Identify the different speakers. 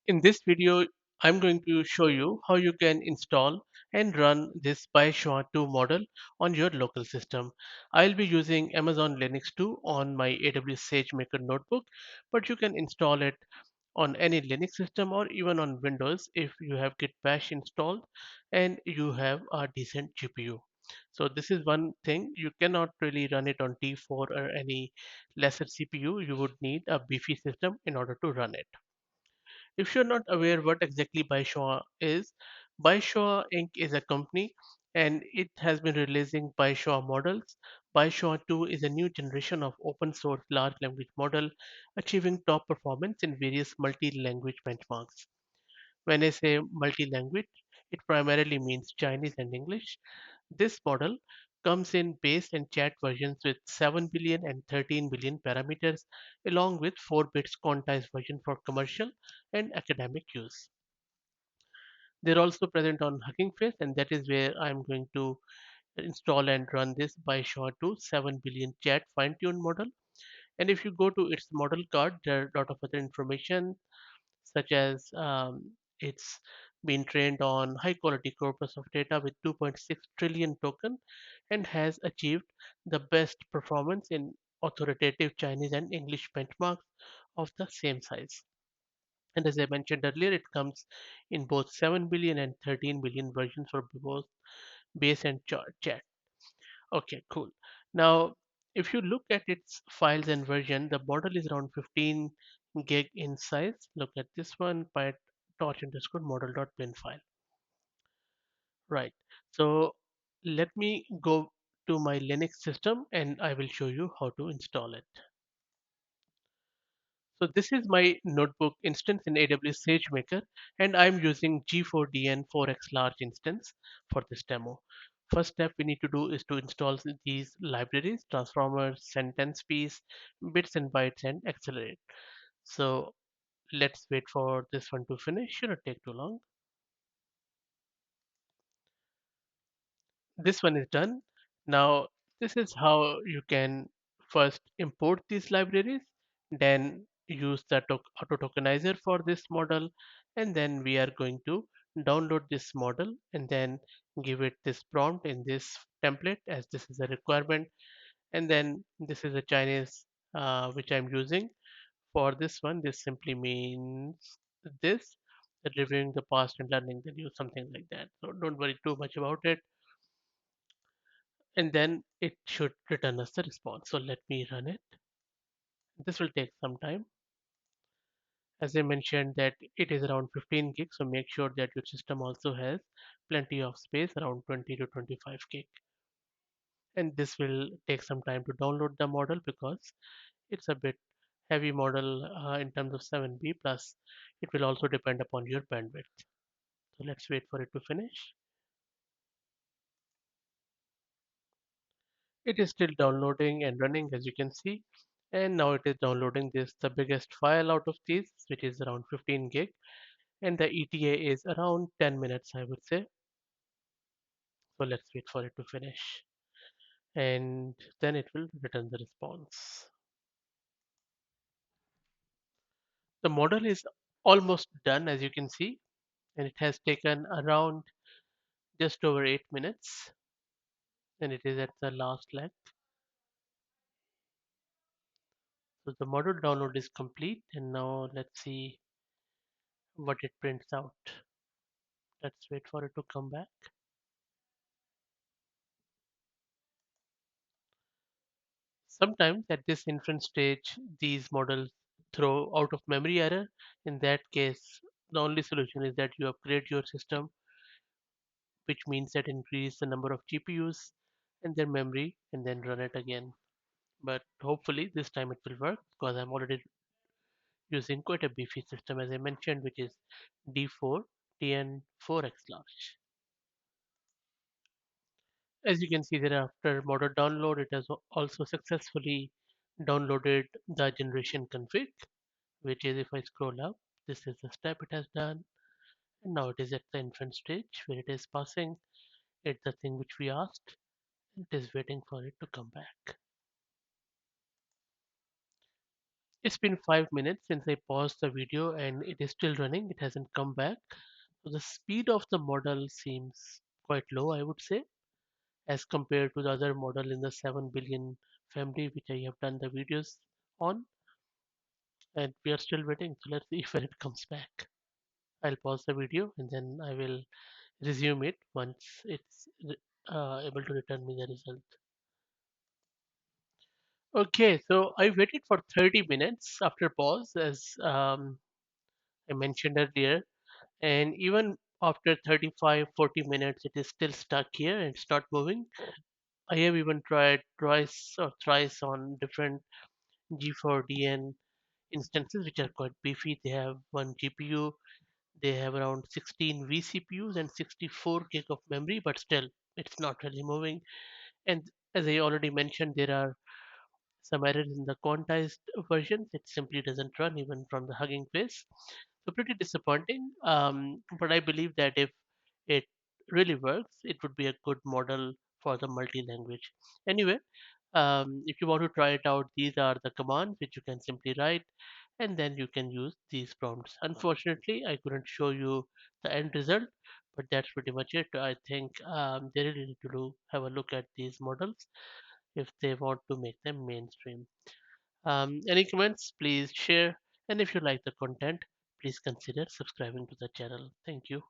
Speaker 1: In this video, I'm going to show you how you can install and run this Baichuan 2 model on your local system. I'll be using Amazon Linux 2 on my AWS SageMaker notebook, but you can install it on any Linux system or even on Windows if you have Git Bash installed and you have a decent GPU. So this is one thing you cannot really run it on T4 or any lesser CPU. You would need a beefy system in order to run it. If you're not aware what exactly Baichua is, Baichua Inc. is a company and it has been releasing Baichua models. Baichua 2 is a new generation of open source large language model achieving top performance in various multi-language benchmarks. When I say multi-language, it primarily means Chinese and English. This model comes in base and chat versions with 7 billion and 13 billion parameters, along with 4 bits quantized version for commercial and academic use. They're also present on Hugging Face, and that is where I'm going to install and run this by SHA-2 7 billion chat fine-tuned model. And if you go to its model card, there are a lot of other information such as it's been trained on high quality corpus of data with 2.6 trillion token and has achieved the best performance in authoritative Chinese and English benchmarks of the same size. And as I mentioned earlier, it comes in both 7 billion and 13 billion versions for both base and chat. Okay, cool. Now, if you look at its files and version, the model is around 15 gig in size. Look at this one, torch underscore model.bin file. Right. So let me go to my Linux system and I will show you how to install it. So this is my notebook instance in AWS SageMaker, and I'm using G4DN 4x large instance for this demo. First step we need to do is to install these libraries, transformers, sentence piece, bits and bytes, and accelerate. So let's wait for this one to finish. Shouldn't take too long. This one is done. Now, this is how you can first import these libraries, then use the auto tokenizer for this model, and then we are going to download this model and then give it this prompt in this template as this is a requirement. And then this is a Chinese which I'm using for this one. This simply means this that reviewing the past and learning the new, something like that. So don't worry too much about it, and then it should return us the response. So let me run it. This will take some time. As I mentioned that it is around 15 gigs, so make sure that your system also has plenty of space around 20 to 25 gig. And this will take some time to download the model because it's a bit heavy model in terms of 7B plus it will also depend upon your bandwidth. So let's wait for it to finish. It is still downloading and running as you can see. And now it is downloading this, the biggest file out of these, which is around 15 gig. And the ETA is around 10 minutes, I would say. So let's wait for it to finish. And then it will return the response. The model is almost done, as you can see, and it has taken around just over 8 minutes. And it is at the last leg. So the model download is complete. And now let's see what it prints out. Let's wait for it to come back. Sometimes at this inference stage, these models throw out of memory error. In that case, the only solution is that you upgrade your system, which means that increase the number of GPUs and their memory and then run it again. But hopefully this time it will work because I'm already using quite a beefy system as I mentioned, which is D4 TN4X large. As you can see that after model download, it has also successfully downloaded the generation config, which is if I scroll up, this is the step it has done. And now it is at the inference stage where it is passing it the thing which we asked. It is waiting for it to come back. It's been 5 minutes since I paused the video and it is still running. It hasn't come back. So the speed of the model seems quite low, I would say, as compared to the other model in the 7 billion family, which I have done the videos on. And we are still waiting. So let's see if it comes back. I'll pause the video and then I will resume it once it's able to return me the result. Okay, so I waited for 30 minutes after pause, as I mentioned earlier, and even after 35-40 minutes, it is still stuck here and it's not moving. I have even tried twice or thrice on different G4DN instances, which are quite beefy. They have one GPU, they have around 16 vCPUs and 64 gig of memory, but still, it's not really moving. And as I already mentioned, there are some errors in the quantized versions. It simply doesn't run even from the Hugging Face. So pretty disappointing. But I believe that if it really works, it would be a good model for the multi-language. Anyway, if you want to try it out, these are the commands which you can simply write, and then you can use these prompts. Unfortunately, I couldn't show you the end result, but that's pretty much it. I think they really need to have a look at these models if they want to make them mainstream. Any comments, please share. And if you like the content, please consider subscribing to the channel. Thank you.